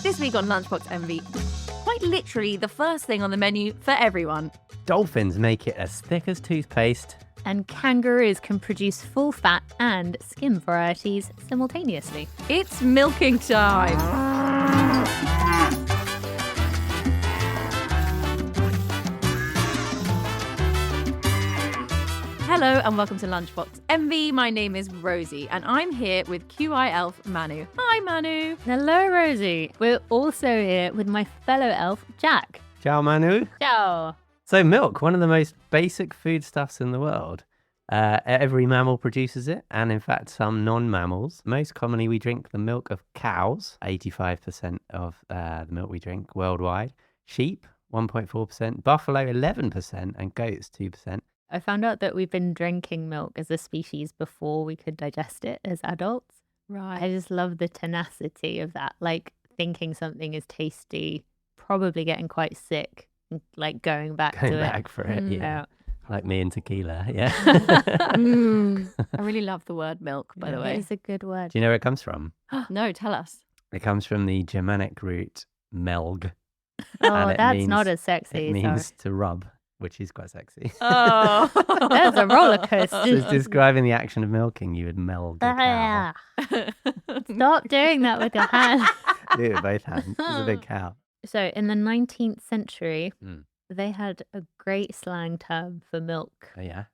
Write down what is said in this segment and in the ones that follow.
This week on Lunchbox Envy, quite literally the first thing on the menu for everyone. Dolphins make it as thick as toothpaste. And kangaroos can produce full fat and skim varieties simultaneously. It's milking time. Hello and welcome to Lunchbox Envy. My name is Rosie and I'm here with QI elf Manu. Hi Manu. Hello, Rosie. We're also here with my fellow elf, Jack. Ciao, Manu. Ciao. So milk, one of the most basic foodstuffs in the world. Every mammal produces it, and in fact some non-mammals. Most commonly we drink the milk of cows, 85% of the milk we drink worldwide. Sheep, 1.4%. Buffalo, 11%. And goats, 2%. I found out that we've been drinking milk as a species before we could digest it as adults. Right. I just love the tenacity of that, like thinking something is tasty, probably getting quite sick, and like going back Going to back it. for it, yeah. Yeah. Like me and tequila, yeah. I really love the word milk, by the It way. is a good word. Do you know where it comes from? No, tell us. It comes from the Germanic root melg. Oh, it that's means- not as sexy. It means to rub, which is quite sexy. Oh. There's a roller So coaster. it's describing the action of milking. You would melg a cow. Stop doing that with your hands. Do it with both hands. It's a big cow. So in the 19th century, Mm. they had a great slang term for milk. Oh, yeah.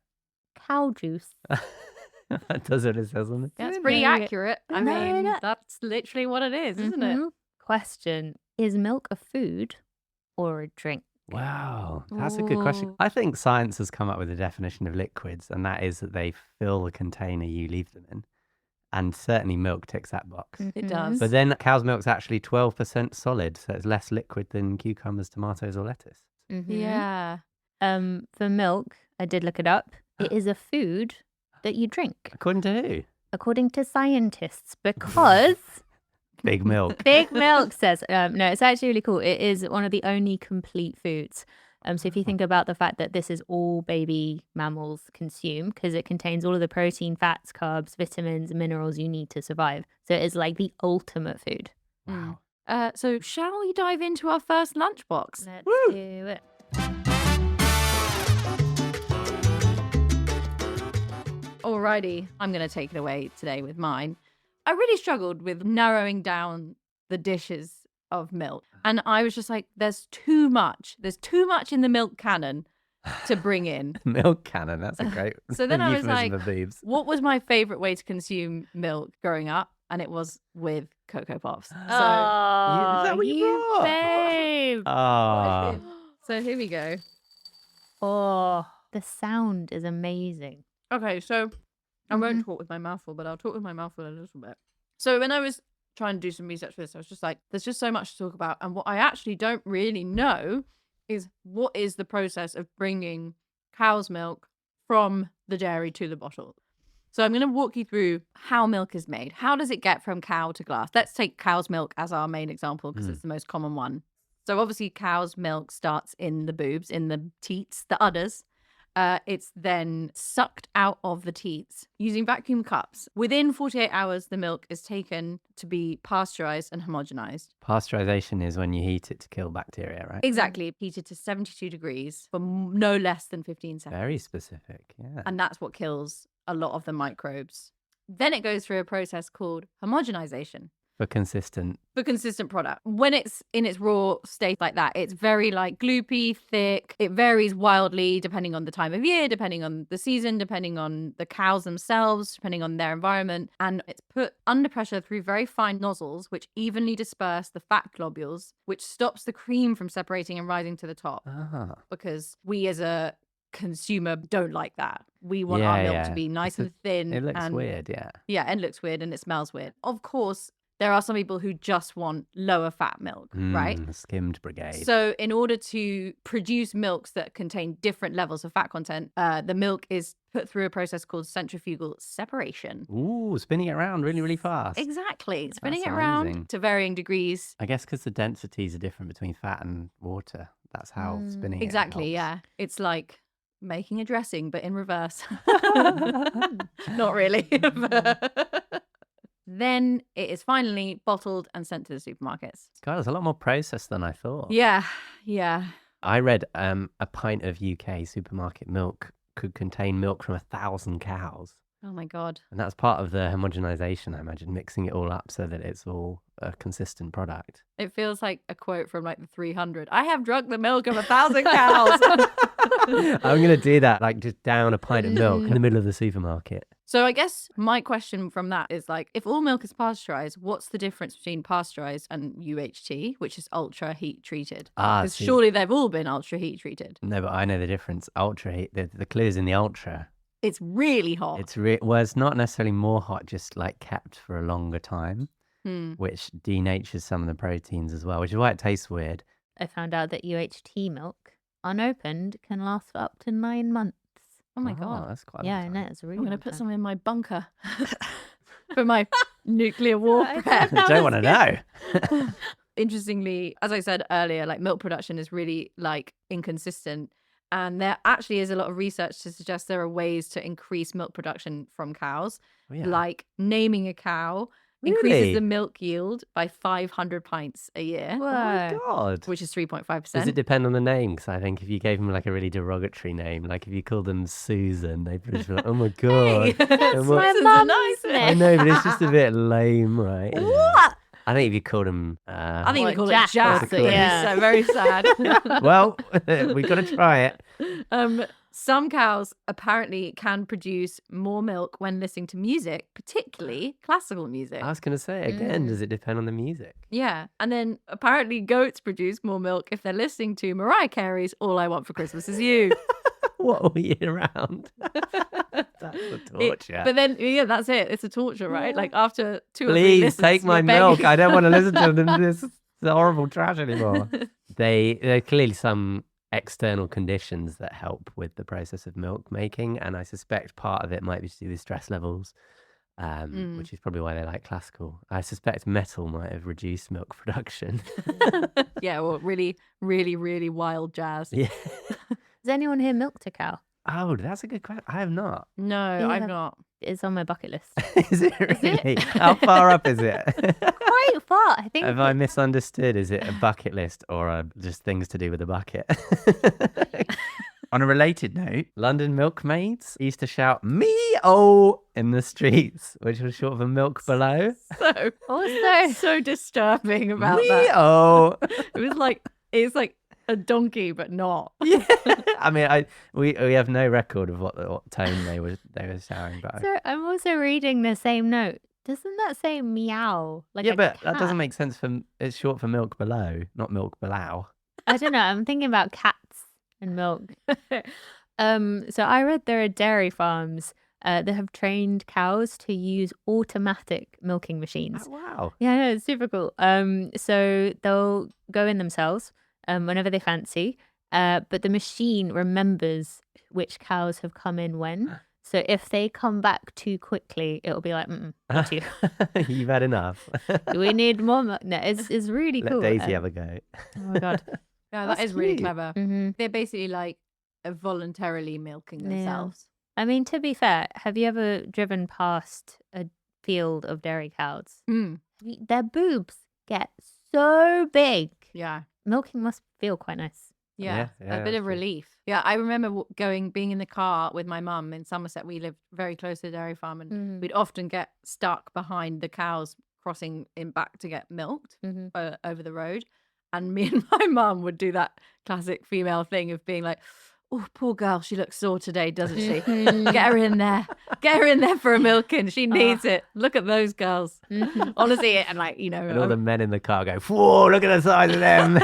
Cow juice. That does what it says on the That's tin. pretty No, accurate. I no, mean, no. that's literally what it is, isn't it? Mhm. Question, is milk a food or a drink? Wow, that's a good question. Ooh. I think science has come up with a definition of liquids, and that is that they fill the container you leave them in. And certainly milk ticks that box. It Mhm. does. But then cow's milk's actually 12% solid, so it's less liquid than cucumbers, tomatoes, or lettuce. Mhm. Yeah. For milk, I did look it up. It is a food that you drink, According to who? according to scientists, because Big milk. Big Milk says, no, it's actually really cool. It is one of the only complete foods. So if you think about the fact that this is all baby mammals consume, because it contains all of the protein, fats, carbs, vitamins, minerals you need to survive. So it is like the ultimate food. Wow. So shall we dive into our first lunchbox? Let's Woo! do it. Alrighty, I'm going to take it away today with mine. I really struggled with narrowing down the dishes of milk. And I was just like, there's too much. There's too much in the milk cannon to bring in. Milk cannon, that's a great So then I was euphemism like, for boobs. What was my favorite way to consume milk growing up? And it was with Cocoa Pops. So, Oh, is that what you brought? babe. Oh, so here we go. Oh, the sound is amazing. Okay, so I won't talk with my mouth full, but I'll talk with my mouth full a little bit. So when I was trying to do some research for this, I was just like, there's just so much to talk about. And what I actually don't really know is what is the process of bringing cow's milk from the dairy to the bottle. So I'm going to walk you through how milk is made. How does it get from cow to glass? Let's take cow's milk as our main example because it's the most common one. So obviously cow's milk starts in the boobs, in the teats, the udders. It's then sucked out of the teats using vacuum cups. Within 48 hours, the milk is taken to be pasteurized and homogenized. pasteurization is when you heat it to kill bacteria, right? Exactly. Heated to 72 degrees for no less than 15 seconds. Very specific, yeah. And that's what kills a lot of the microbes. Then it goes through a process called homogenization. For consistent. For consistent product. When it's in its raw state like that, it's very like gloopy, thick. It varies wildly depending on the time of year, depending on the season, depending on the cows themselves, depending on their environment. And it's put under pressure through very fine nozzles, which evenly disperse the fat globules, which stops the cream from separating and rising to the top. Ah. Because we as a consumer don't like that. We want Yeah, our milk yeah. to be nice It's and thin. It looks and weird, yeah. Yeah, it looks weird and it smells weird. Of course, there are some people who just want lower fat milk, right? Skimmed brigade. So in order to produce milks that contain different levels of fat content, the milk is put through a process called centrifugal separation. Ooh, spinning it around really, really fast. Exactly. Spinning That's it around amazing. to varying degrees. I guess because the densities are different between fat and water. That's how spinning it Exactly, helps. yeah. It's like making a dressing, but in reverse. Not really. then it is finally bottled and sent to the supermarkets. God, there's a lot more processed than I thought. Yeah. I read a pint of UK supermarket milk could contain milk from 1,000 cows. Oh my God. And that's part of the homogenization, I imagine, mixing it all up so that it's all a consistent product. It feels like a quote from like the 300. I have drunk the milk of 1,000 cows. I'm going to do that, like just down a pint of milk in the middle of the supermarket. So I guess my question from that is like, if all milk is pasteurized, what's the difference between pasteurized and UHT, which is ultra heat treated? Because surely they've all been ultra heat treated. No, but I know the difference. Ultra heat, the clue is in the ultra. It's really hot. Well, it's not necessarily more hot, just like kept for a longer time, which denatures some of the proteins as well, which is why it tastes weird. I found out that UHT milk, unopened, can last for up to 9 months. Oh my God. That's quite. Yeah, I know. It's really. I'm going to put some in my bunker for my nuclear war prep. I don't want to know. Interestingly, as I said earlier, like milk production is really like inconsistent. And there actually is a lot of research to suggest there are ways to increase milk production from cows, like naming a cow increases the milk yield by 500 pints a year. Whoa. Oh my God. Which is 3.5%. Does it depend on the name? Because I think if you gave them like a really derogatory name, like if you called them Susan, they'd just be like, oh my God. That's my mum's name. I know, but it's just a bit lame, right? What? I think if you called him... I think What, you call Jack it Jack. or something? Yeah. So very sad. Well, we've got to try it. Some cows apparently can produce more milk when listening to music, particularly classical music. I was going to say, again, does it depend on the music? Yeah. And then apparently goats produce more milk if they're listening to Mariah Carey's All I Want for Christmas Is You. What, all year round? That's a torture. But then, that's it. It's a torture, right? Like after 2 or 3 Please listens, take my you're begging. milk. I don't want to listen to this horrible trash anymore. There are clearly some external conditions that help with the process of milk making, and I suspect part of it might be to do with stress levels, which is probably why they like classical. I suspect metal might have reduced milk production. Yeah, well, really, really, really wild jazz. Yeah. Has anyone here milked a cow? Oh, that's a good question. I have not. No, I've not. It's on my bucket list. Is it really? How far up is it? Quite far, I think. Have I misunderstood? Is it a bucket list or just things to do with a bucket? On a related note, London milkmaids used to shout "me-oh" in the streets, which was short for milk below. So Also, so disturbing about that. Me-oh. It's like a donkey, but not. Yeah. I mean, we have no record of what tone they were shouting, but so I'm also reading the same note. Doesn't that say meow? Like yeah, a but that cat? doesn't make sense. It's short for milk below, not milk below. I don't know. I'm thinking about cats and milk. So I read there are dairy farms that have trained cows to use automatic milking machines. Oh, wow. Yeah, no, it's super cool. So they'll go in themselves whenever they fancy, but the machine remembers which cows have come in when. So if they come back too quickly, it'll be like, not you. You've had enough. Do we need more milk? No, it's really Let cool. Daisy have a go. Oh my God. Yeah, That's that is really cute. clever. Mhm. They're basically like voluntarily milking Yeah. themselves. I mean, to be fair, have you ever driven past a field of dairy cows? Their boobs get so big. Yeah. Milking must feel quite nice. Yeah, Yeah, a bit that's of true. relief. Yeah, I remember being in the car with my mum in Somerset. We lived very close to the dairy farm, and we'd often get stuck behind the cows crossing in back to get milked over the road. And me and my mum would do that classic female thing of being like, "Oh, poor girl, she looks sore today, doesn't she? Get her in there. Get her in there for a milking. She needs it. Look at those girls." Honestly, and like, And all the men in the car go, whoa, look at the size of them.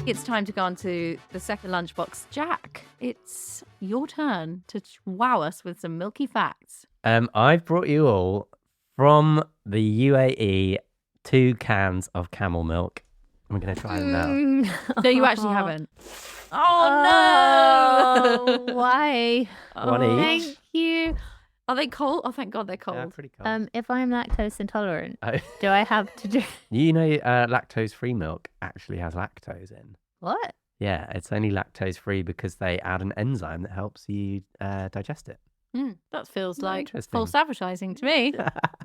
It's time to go on to the second lunchbox. Jack, it's your turn to wow us with some milky facts. I've brought you all from the UAE 2 cans of camel milk. I'm going to try them now. No, you actually haven't. Oh, no! Why? One each. Thank you. Are they cold? Oh, thank God they're cold. Yeah, pretty cold. If I'm lactose intolerant, Oh. do I have to do You know, lactose-free milk actually has lactose in. what? Yeah, it's only lactose free because they add an enzyme that helps you digest it. That feels Very like interesting. false advertising to me.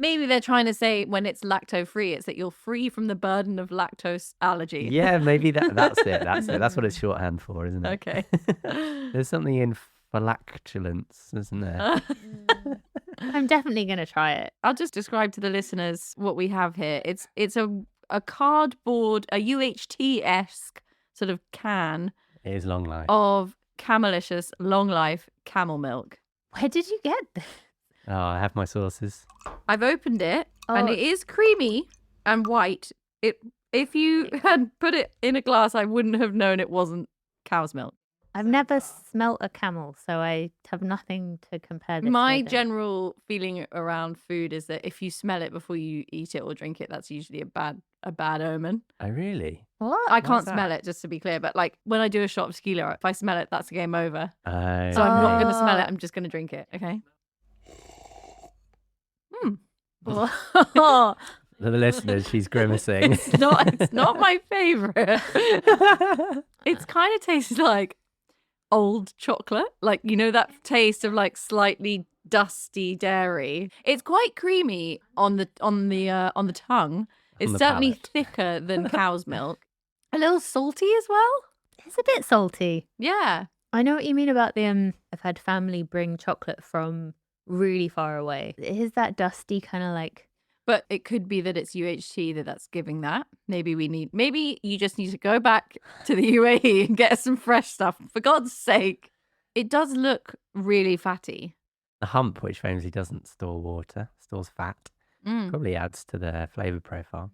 Maybe they're trying to say when it's lacto-free, it's that you're free from the burden of lactose allergy. Yeah, maybe that's it. That's it. That's what it's shorthand for, isn't it? Okay. There's something in flatulence, isn't there? I'm definitely going to try it. I'll just describe to the listeners what we have here. It's a cardboard, a UHT-esque sort of can It is long life. of Camelicious long life camel milk. Where did you get this? Oh, I have my sources. I've opened it and Oh. it is creamy and white. If you had put it in a glass, I wouldn't have known it wasn't cow's milk. I've never smelt a camel, so I have nothing to compare this My with. general feeling around food is that if you smell it before you eat it or drink it, that's usually a bad omen. Oh, really? What? I can't that? smell it, just to be clear, but like when I do a shot of tequila, if I smell it, that's a game over. Oh, So I'm not going to smell Oh. it. I'm just going to drink it. Okay. Oh, For the listeners, she's grimacing. It's not my favorite. It's kind of tastes like old chocolate, like that taste of like slightly dusty dairy. It's quite creamy on the tongue. It's the certainly palate. thicker than cow's milk. A little salty as well. it's a bit salty. Yeah. I know what you mean about the I've had family bring chocolate from really far away. It is that dusty kind of like. But it could be that it's UHT that's giving that. Maybe you just need to go back to the UAE and get some fresh stuff. For God's sake. It does look really fatty. The hump, which famously doesn't store water, stores fat, Mm. probably adds to the flavour profile.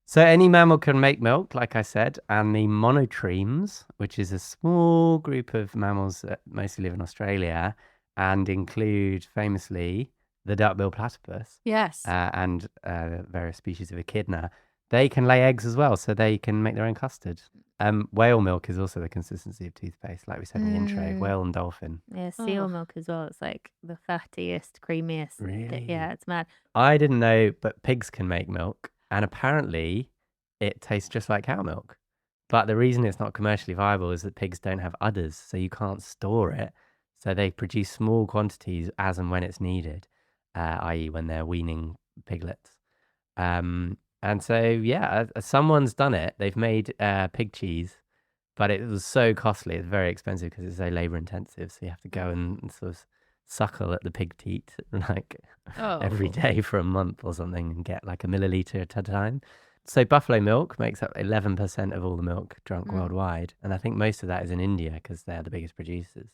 So any mammal can make milk, like I said, and the monotremes, which is a small group of mammals that mostly live in Australia and include famously the duck-billed platypus Yes. and various species of echidna, they can lay eggs as well, so they can make their own custard. Whale milk is also the consistency of toothpaste, like we said in the intro. Whale and dolphin. Yeah, seal Oh. milk as well. It's like the fattiest, creamiest. Really? Yeah, it's mad. I didn't know, but pigs can make milk, and apparently it tastes just like cow milk. But the reason it's not commercially viable is that pigs don't have udders, so you can't store it. So they produce small quantities as and when it's needed, i.e. when they're weaning piglets. And so, yeah, someone's done it. They've made pig cheese, but it was so costly. It's very expensive because it's so labor intensive. So you have to go and sort of suckle at the pig teat like every day for a month or something and get like a milliliter at a time. So buffalo milk makes up 11% of all the milk drunk worldwide. And I think most of that is in India because they're the biggest producers.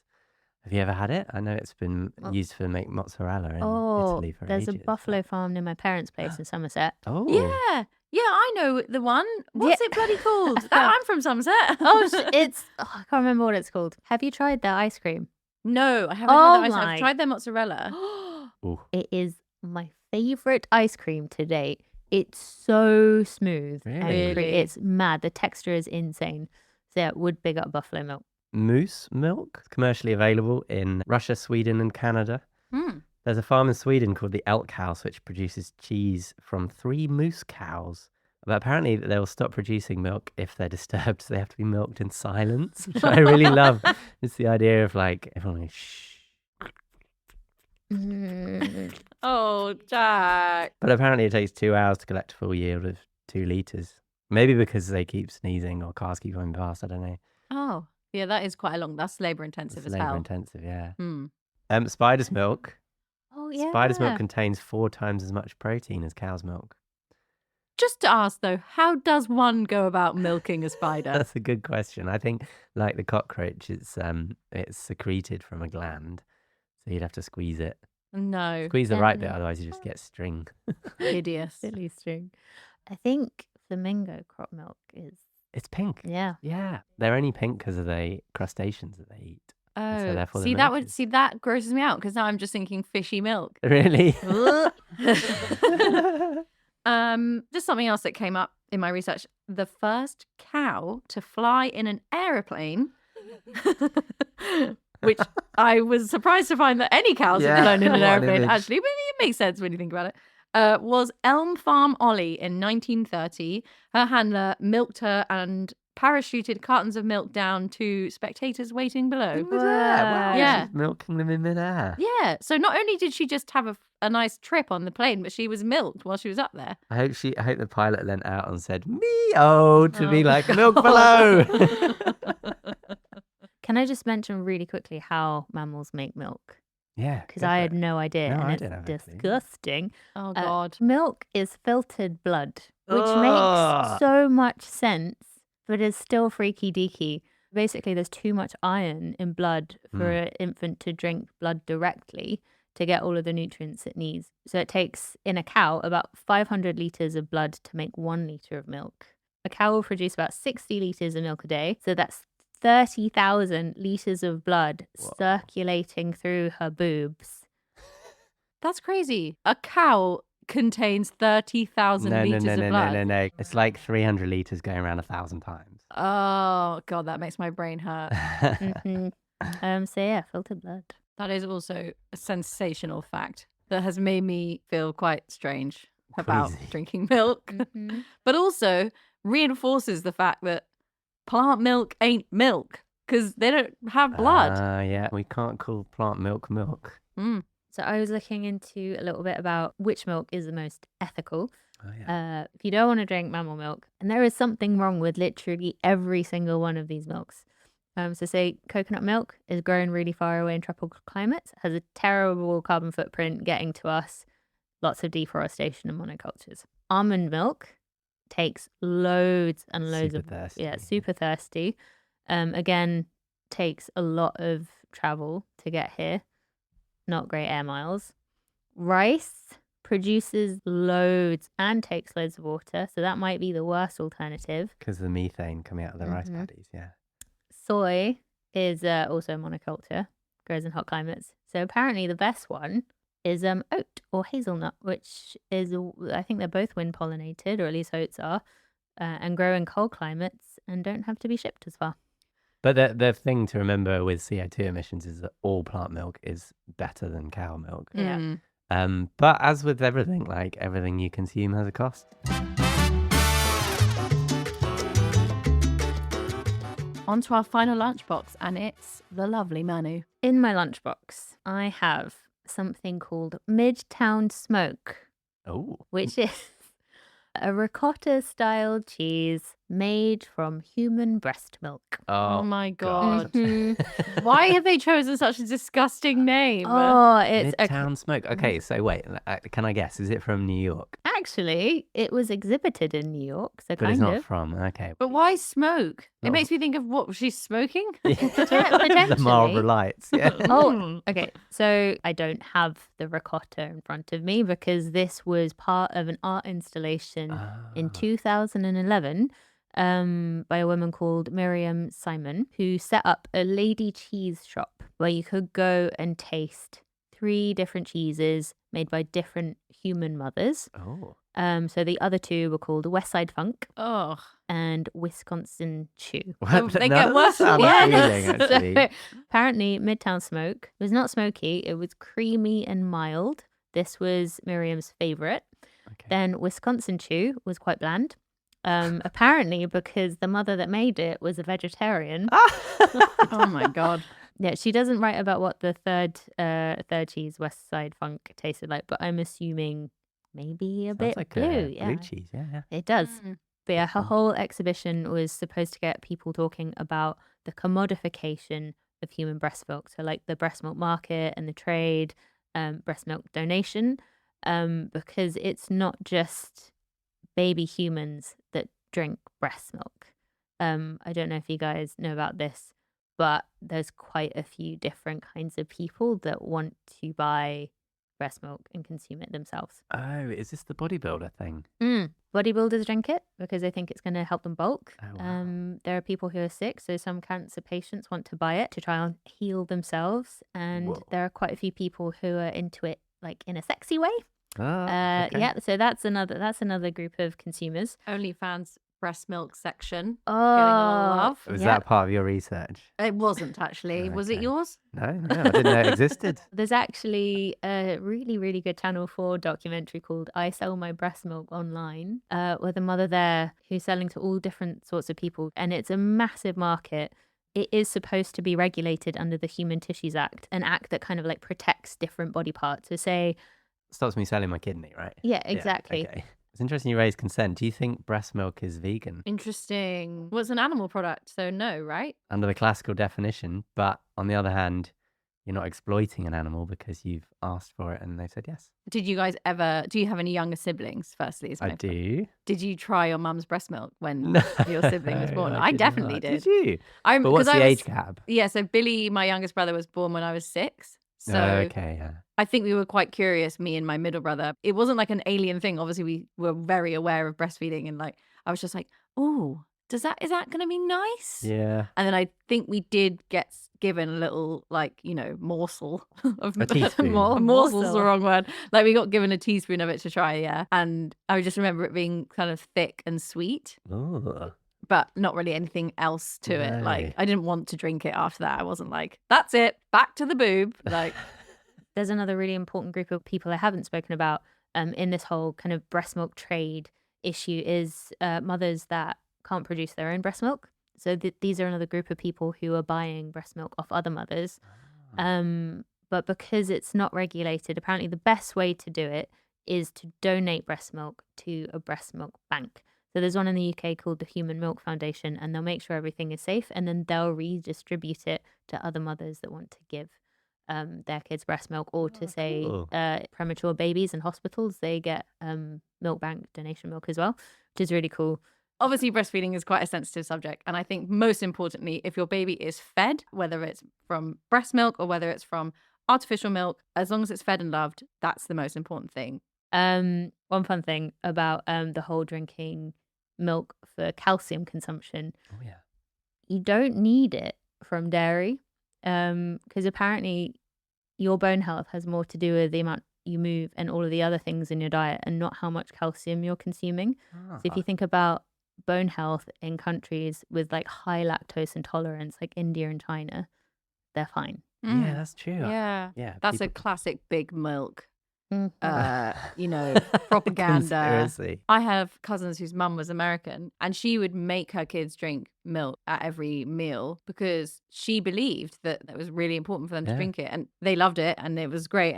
Have you ever had it? I know it's been used for make mozzarella in Italy for there's ages. a buffalo farm near my parents' place in Somerset. Oh. Yeah. Yeah, I know the one. What's Yeah. it bloody called? I'm from Somerset. I can't remember what it's called. Have you tried their ice cream? No, I haven't Oh tried that. my- I've tried their mozzarella. Ooh. It is my favorite ice cream to date. It's so smooth. and Really? it's mad. The texture is insane. So yeah, would big up buffalo milk. Moose milk, commercially available in Russia, Sweden, and Canada. Hmm. There's a farm in Sweden called the Elk House, which produces cheese from 3 moose cows. But apparently they will stop producing milk if they're disturbed, so they have to be milked in silence, which I really love. It's the idea of like everyone going, shh. Oh, Jack. But apparently it takes 2 hours to collect a full yield of 2 litres. Maybe because they keep sneezing or cars keep going past, I don't know. Oh, yeah, that is quite a long. That's labor intensive It's as labour hell. intensive, yeah. Hmm. Spider's milk. Oh yeah. Spider's milk contains 4 times as much protein as cow's milk. Just to ask though, how does one go about milking a spider? That's a good question. I think, like the cockroach, it's secreted from a gland, so you'd have to squeeze it. No, Squeeze the right bit, Definitely. otherwise you just get string. hideous. Silly string. I think flamingo crop milk is It's pink. yeah. Yeah, they're only pink because of the crustaceans that they eat. And so Oh, therefore the see milk is- that grosses me out because now I'm just thinking fishy milk. Really? Just something else that came up in my research: the first cow to fly in an aeroplane, which I was surprised to find that any cows Yeah, have flown in an what an aeroplane. image. Actually, but it makes sense when you think about it. Was Elm Farm Ollie in 1930. Her handler milked her and parachuted cartons of milk down to spectators waiting below. In midair. Wow. Yeah. She's milking them in midair. Yeah. So not only did she just have a nice trip on the plane, but she was milked while she was up there. I hope the pilot leant out and said "Meow" to be like my milk God. below. Can I just mention really quickly how mammals make milk? Yeah. Because go I for had it. no idea, No, and I it's don't have any clue. disgusting. Oh, God. Milk is filtered blood, which Ugh. makes so much sense, but is still freaky deaky. Basically, there's too much iron in blood for an infant to drink blood directly to get all of the nutrients it needs. So it takes, in a cow, about 500 litres of blood to make 1 litre of milk. A cow will produce about 60 litres of milk a day. So that's 30,000 litres of blood circulating through her boobs. That's crazy. A cow contains 30,000 litres of blood. No. It's like 300 litres going around 1,000 times. Oh, God, that makes my brain hurt. So yeah, filtered blood. That is also a sensational fact that has made me feel quite strange about Queasy. drinking milk, but also reinforces the fact that plant milk ain't milk because they don't have blood. Yeah, we can't call plant milk milk. So I was looking into a little bit about which milk is the most ethical. Oh, yeah. If you don't want to drink mammal milk, and there is something wrong with literally every single one of these milks. So say coconut milk is grown really far away in tropical climates, has a terrible carbon footprint getting to us, lots of deforestation and monocultures. Almond milk takes loads and loads Super of thirsty. Yeah, super thirsty. Again, takes a lot of travel to get here. Not great air miles. Rice produces loads and takes loads of water, so that might be the worst alternative. Because the methane coming out of the rice paddies, yeah. Soy is also a monoculture, grows in hot climates. So apparently the best one is oat or hazelnut, which is, I think they're both wind pollinated, or at least oats are, and grow in cold climates and don't have to be shipped as far. But the thing to remember with CO2 emissions is that all plant milk is better than cow milk. Yeah. But as with everything, like everything you consume has a cost. On to our final lunchbox, and it's the lovely Manu. In my lunchbox, I have something called Midtown Smoke, Oh. which is a ricotta-style cheese made from human breast milk. Oh my God. Mhm. Why have they chosen such a disgusting name? Oh, it's Midtown Smoke. Okay, so wait, can I guess? Is it from New York? actually, it was exhibited in New York, so But kind it's not of. from. Okay. But why smoke? It No. makes me think of what she's smoking. The Marlboro Lights. Yeah. Oh, okay. So I don't have the ricotta in front of me because this was part of an art installation in 2011 by a woman called Miriam Simon, who set up a lady cheese shop where you could go and taste 3 different cheeses made by different human mothers. Oh. So the other 2 were called West Side Funk Oh, and Wisconsin Chew. What? they No, get that worse and sounds worse. appealing, actually. So, apparently, Midtown Smoke was not smoky. It was creamy and mild. This was Miriam's favorite. Okay. Then Wisconsin Chew was quite bland. Apparently, because the mother that made it was a vegetarian. oh my God. Yeah, she doesn't write about what the third cheese, West Side Funk, tasted like, but I'm assuming maybe a Sounds bit like blue. a Yeah, blue cheese. Yeah. it does. Mm. But yeah, her Excellent. whole exhibition was supposed to get people talking about the commodification of human breast milk. So like the breast milk market and the trade, breast milk donation, because it's not just baby humans that drink breast milk. I don't know if you guys know about this, but there's quite a few different kinds of people that want to buy breast milk and consume it themselves. Oh, is this the bodybuilder thing? Bodybuilders drink it because they think it's going to help them bulk. Oh, wow. There are people who are sick, so some cancer patients want to buy it to try and heal themselves. And Whoa. there are quite a few people who are into it like in a sexy way. Ah, okay. Yeah, so that's another group of consumers. OnlyFans breast milk section. Getting a lot of love. Was that part of your research? It wasn't actually. Was it Okay. yours? No, I didn't know it existed. There's actually a really, really good Channel 4 documentary called I Sell My Breast Milk Online, with a mother there who's selling to all different sorts of people. And it's a massive market. It is supposed to be regulated under the Human Tissues Act, an act that kind of like protects different body parts. So say... Stops me selling my kidney, right? Yeah, exactly. Yeah, okay. It's interesting you raised consent. Do you think breast milk is vegan? Interesting. Well, it's an animal product, so no, right? Under the classical definition, but on the other hand, you're not exploiting an animal because you've asked for it and they said yes. Did you guys ever... Do you have any younger siblings, firstly? Is I my do. Did you try your mum's breast milk when No, your sibling was born? I did definitely not. did. Did you? But what's 'cause the I was- age gap? Yeah, so Billy, my youngest brother, was born when I was 6. So Okay, yeah. I think we were quite curious, me and my middle brother. It wasn't like an alien thing. Obviously, we were very aware of breastfeeding, and like I was just like, oh, is that going to be nice? Yeah. And then I think we did get given a little, like, morsel of A teaspoon. Morsel's the wrong word. Like, we got given a teaspoon of it to try, yeah. And I just remember it being kind of thick and sweet, Ooh. but not really anything else to it. No. Like, I didn't want to drink it after that. I wasn't like, that's it, back to the boob. Like, There's another really important group of people I haven't spoken about in this whole kind of breast milk trade issue is mothers that can't produce their own breast milk. So these are another group of people who are buying breast milk off other mothers. But because it's not regulated, apparently the best way to do it is to donate breast milk to a breast milk bank. So there's one in the UK called the Human Milk Foundation, and they'll make sure everything is safe, and then they'll redistribute it to other mothers that want to give their kids breast milk, or to say cool. premature babies in hospitals, they get milk bank donation milk as well, which is really cool. obviously breastfeeding is quite a sensitive subject, and I think most importantly, if your baby is fed, whether it's from breast milk or whether it's from artificial milk, as long as it's fed and loved, that's the most important thing. One fun thing about the whole drinking milk for calcium consumption, Oh, yeah. you don't need it from dairy, because apparently your bone health has more to do with the amount you move and all of the other things in your diet, and not how much calcium you're consuming. So if you think about bone health in countries with like high lactose intolerance, like India and China, they're fine. Yeah, that's true. Yeah. Yeah. That's a people- classic big milk, Mhm. propaganda. Conspiracy. I have cousins whose mum was American, and she would make her kids drink milk at every meal because she believed that it was really important for them to Yeah. drink it, and they loved it, and it was great.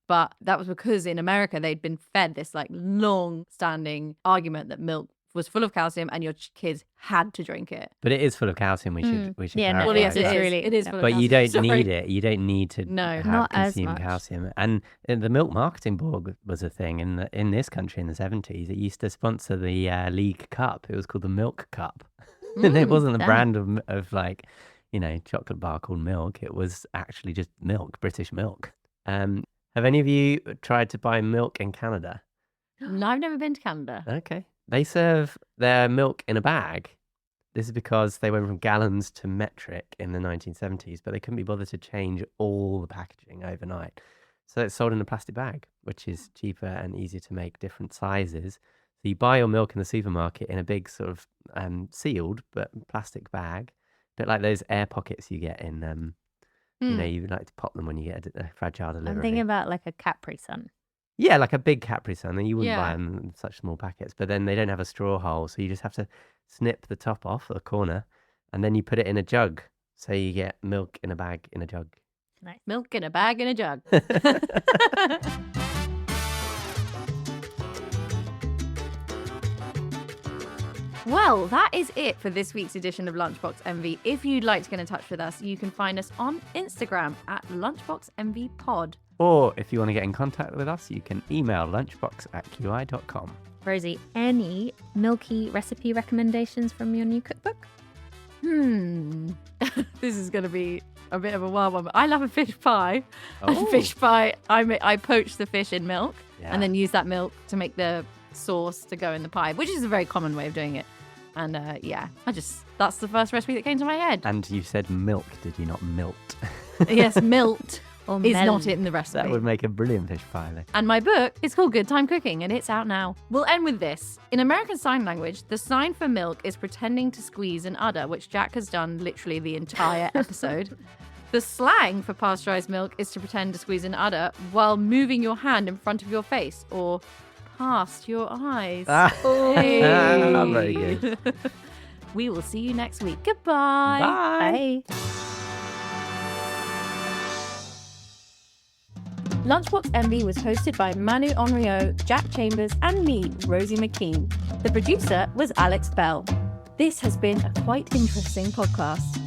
But that was because in America they'd been fed this like long-standing argument that milk was full of calcium and your kids had to drink it. But it is full of calcium. We should Yeah, no, clarify Well, yes, it's that. really- it is yeah. full of But calcium. you don't Sorry. need it. You don't need to No. have Not as consume much. calcium. And the Milk Marketing Board was a thing in this country in the 70s. It used to sponsor the League Cup. It was called the Milk Cup. And it wasn't a damn. brand of like, chocolate bar called milk. It was actually just milk, British milk. Have any of you tried to buy milk in Canada? No, I've never been to Canada. Okay. They serve their milk in a bag. This is because they went from gallons to metric in the 1970s, but they couldn't be bothered to change all the packaging overnight. So it's sold in a plastic bag, which is cheaper and easier to make different sizes. So you buy your milk in the supermarket in a big sort of sealed but plastic bag, a bit like those air pockets you get in, you like to pop them when you get a fragile delivery. I'm thinking about like a Capri Sun. Yeah, like a big Capri Sun. Then you wouldn't buy Yeah. them in such small packets. But then they don't have a straw hole, so you just have to snip the top off at the corner, and then you put it in a jug. So you get milk in a bag in a jug. Nice. Milk in a bag in a jug. Well, that is it for this week's edition of Lunchbox MV. If you'd like to get in touch with us, you can find us on Instagram at LunchboxMVPod. Or if you want to get in contact with us, you can email lunchbox@qi.com. Rosie, any milky recipe recommendations from your new cookbook? This is going to be a bit of a wild one, but I love a fish pie. And Oh. fish pie, I poach the fish in milk Yeah. and then use that milk to make the sauce to go in the pie, which is a very common way of doing it. And that's the first recipe that came to my head. And you said milk, did you not milt? Yes, milt. Or is melon. not in the recipe. That would make a brilliant fish pie. Though. And my book is called Good Time Cooking, and it's out now. We'll end with this. In American Sign Language, the sign for milk is pretending to squeeze an udder, which Jack has done literally the entire episode. The slang for pasteurized milk is to pretend to squeeze an udder while moving your hand in front of your face or past your eyes. Hey. Very good. We will see you next week. Goodbye. Bye. Lunchbox Envy was hosted by Manu Henriot, Jack Chambers, and me, Rosie MacKean. The producer was Alex Bell. This has been a quite interesting podcast.